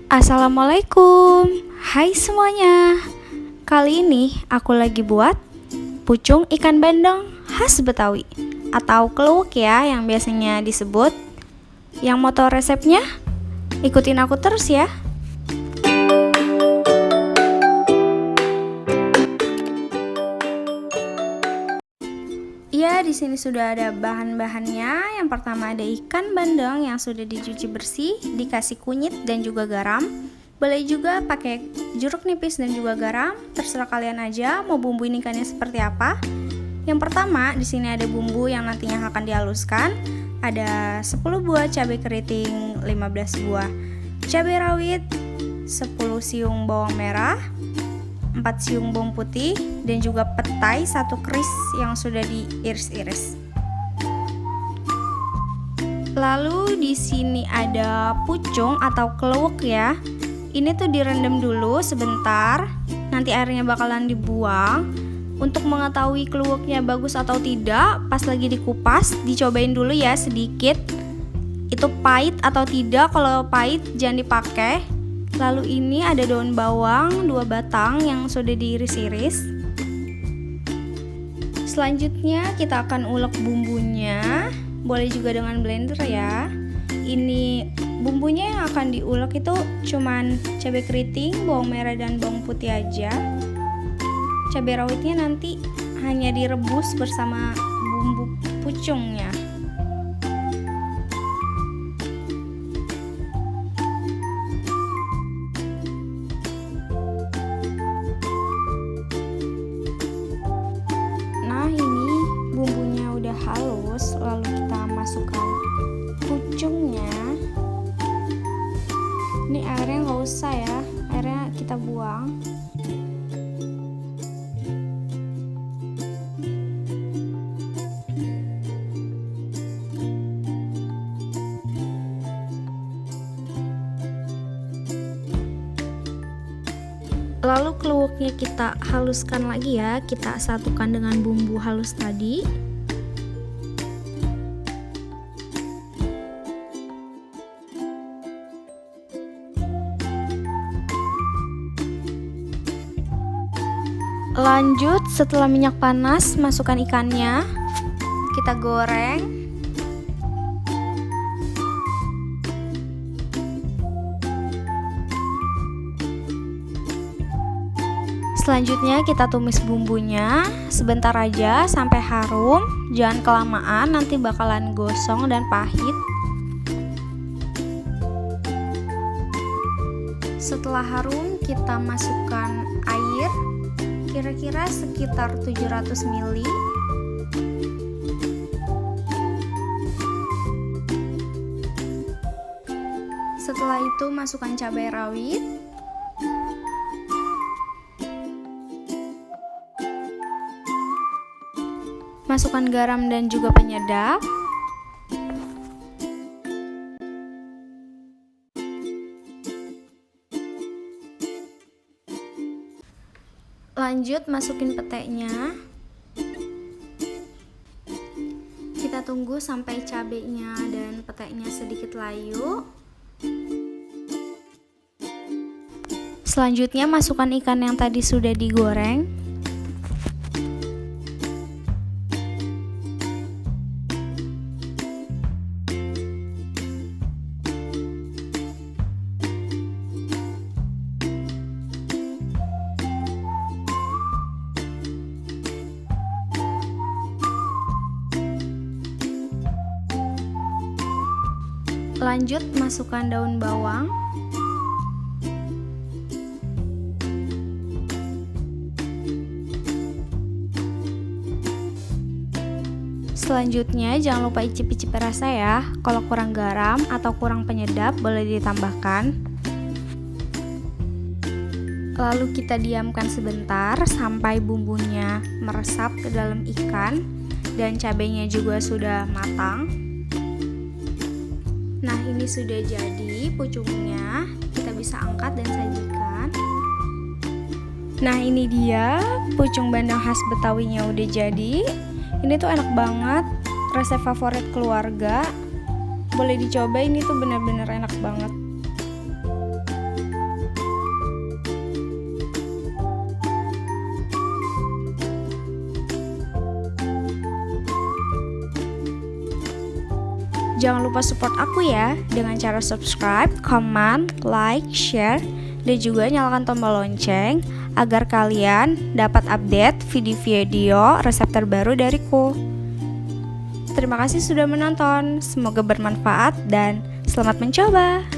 Assalamualaikum, hai semuanya. Kali ini aku lagi buat pucung ikan bandeng khas Betawi atau kluwek ya yang biasanya disebut. Yang mau tahu resepnya? Ikutin aku terus ya. Ya, di sini sudah ada bahan-bahannya. Yang pertama ada ikan bandeng yang sudah dicuci bersih, dikasih kunyit dan juga garam. Boleh juga pakai jeruk nipis dan juga garam. Terserah kalian aja mau bumbuin ikannya seperti apa. Yang pertama, di sini ada bumbu yang nantinya akan dihaluskan. Ada 10 buah cabai keriting, 15 buah cabai rawit, 10 siung bawang merah, 4 siung bawang putih, dan juga petai 1 keris yang sudah diiris-iris. Lalu di sini ada pucung atau kluwek ya. Ini tuh direndam dulu sebentar, nanti airnya bakalan dibuang. Untuk mengetahui kluweknya bagus atau tidak, pas lagi dikupas, dicobain dulu ya sedikit. Itu pahit atau tidak, kalau pahit jangan dipakai. Lalu ini ada daun bawang 2 batang yang sudah diiris-iris. Selanjutnya kita akan ulek bumbunya, boleh juga dengan blender ya. Ini bumbunya yang akan diulek itu cuman cabai keriting, bawang merah dan bawang putih aja. Cabai rawitnya nanti hanya direbus bersama bumbu pucungnya. Nah, ini bumbunya udah halus, lalu kita masukkan pucungnya. Ini airnya nggak usah ya, airnya kita buang. Lalu kluweknya kita haluskan lagi ya, kita satukan dengan bumbu halus tadi. Lanjut, setelah minyak panas, masukkan ikannya. Kita goreng. Selanjutnya kita tumis bumbunya sebentar aja sampai harum, jangan kelamaan nanti bakalan gosong dan pahit. Setelah harum kita masukkan air kira-kira sekitar 700 ml. Setelah itu masukkan cabai rawit. Masukkan garam dan juga penyedap. Lanjut masukin petenya. Kita tunggu sampai cabenya dan petenya sedikit layu. Selanjutnya masukkan ikan yang tadi sudah digoreng. Lanjut masukkan daun bawang. Selanjutnya jangan lupa icip-icip rasa ya. Kalau kurang garam atau kurang penyedap boleh ditambahkan. Lalu kita diamkan sebentar sampai bumbunya meresap ke dalam ikan dan cabenya juga sudah matang. Nah, ini sudah jadi pucungnya, kita bisa angkat dan sajikan. Nah, ini dia pucung bandeng khas Betawinya udah jadi. Ini tuh enak banget, resep favorit keluarga. Boleh dicoba, ini tuh bener-bener enak banget. Jangan lupa support aku ya dengan cara subscribe, comment, like, share, dan juga nyalakan tombol lonceng agar kalian dapat update video-video resep terbaru dariku. Terima kasih sudah menonton, semoga bermanfaat dan selamat mencoba.